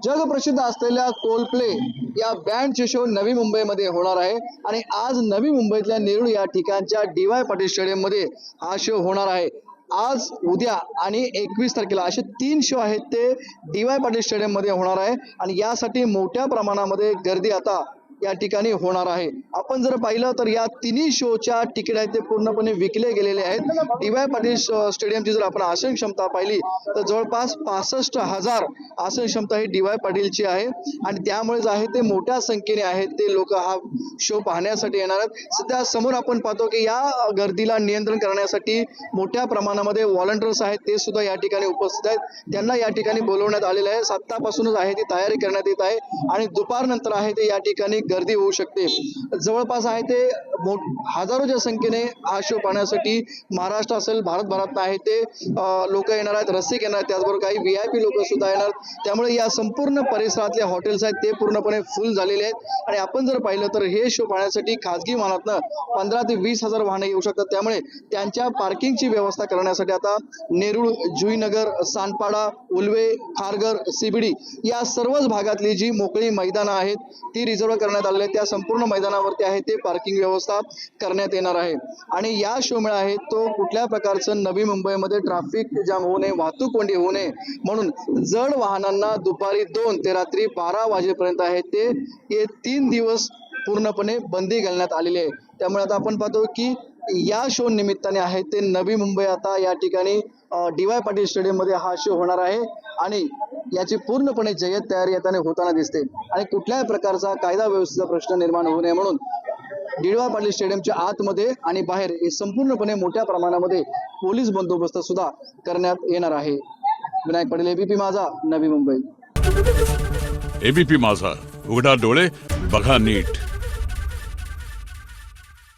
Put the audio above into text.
जगप्रसिद्ध असलेल्या कोल्डप्ले या बँडचे शो नवी मुंबईमध्ये होणार आहे आणि आज नवी मुंबईतल्या नेरूळ या ठिकाणच्या डी.वाय. पाटील स्टेडियम मध्ये हा शो होणार आहे। आज उद्या आणि 21 तारखेला असे 3 शो आहेत ते डी.वाय. पाटील स्टेडियम मध्ये होणार आहे आणि यासाठी मोठ्या प्रमाणामध्ये गर्दी आता या ठिकाणी होणार आहे। आपण जर पाहिलं तर या तिन्ही शोच्या तिकीट आहेत ते पूर्णपणे विकले गेलेले आहेत। डी.वाय. पाटील स्टेडियमची जर आपण आसन क्षमता पाहिली तर जवळपास 65,000 आसन क्षमता ही डी.वाय. पाटीलची आहे आणि त्यामुळे जे आहे ते मोठ्या संख्येने आहेत ते लोक हा शो पाहण्यासाठी येणार आहेत। सध्या समोर आपण पाहतो की या गर्दीला नियंत्रण करण्यासाठी मोठ्या प्रमाणामध्ये व्हॉलंटियर्स आहेत ते सुद्धा या ठिकाणी उपस्थित आहेत। त्यांना या ठिकाणी बोलवण्यात आलेलं आहे। आतापासूनच आहे ती तयारी करण्यात येत आहे आणि दुपारनंतर आहे ते या ठिकाणी गर्दी होऊ शकते। जवळपास आहे ते हजारोच्या संख्येने हा शो पाहण्यासाठी महाराष्ट्र असेल भारतभरात आहे ते लोक येणार आहेत, रसिक येणार आहेत, त्याचबरोबर काही VIP लोक सुद्धा येणार। त्यामुळे या संपूर्ण परिसरातले हॉटेल्स आहेत ते पूर्णपणे फुल झालेले आहेत आणि आपण जर पाहिलं तर हे शो पाहण्यासाठी खाजगी वाहनातनं 15 ते 20,000 वाहने येऊ शकतात। त्यामुळे त्यांच्या पार्किंगची व्यवस्था करण्यासाठी आता नेरूळ, जुईनगर, सांडपाडा, उल्वे, खारघर, CBD या सर्वच भागातली जी मोकळी मैदानं आहेत ती रिझर्व करण्यात आलेले आहेत। त्या संपूर्ण मैदानावरती आहे ते पार्किंग व्यवस्था करण्यात येणार आहे आणि या शोमुळे आहे तो कुठल्या प्रकारचं नवी मुंबईमध्ये ट्रॅफिक जाम होऊ नये, वाहतूक कोंडी होऊ नये म्हणून जड वाहनांना दुपारी 2 ते रात्री 12 वाजेपर्यंत आहे ते 3 दिवस पूर्णपणे बंदी घालण्यात आलेली आहे। त्यामुळे आता आपण पाहतो की या शो निमित्ताने आहे ते नवी मुंबई आता या ठिकाणी डी.वाय. पाटील स्टेडियम मध्ये हा शो होणार आहे आणि याची पूर्णपणे जय्यत तयारी येताना होताना दिसते आणि कुठल्याही प्रकारचा कायदा व्यवस्थेचा प्रश्न निर्माण होऊ नये म्हणून डी.वाय. पाटील स्टेडियमच्या आतमध्ये आणि बाहेर हे संपूर्णपणे मोठ्या प्रमाणामध्ये पोलीस बंदोबस्त सुद्धा करण्यात येणार आहे। विनायक पाटील, ABP माझा, नवी मुंबई। ABP माझा, उघडा डोळे बघा नीट।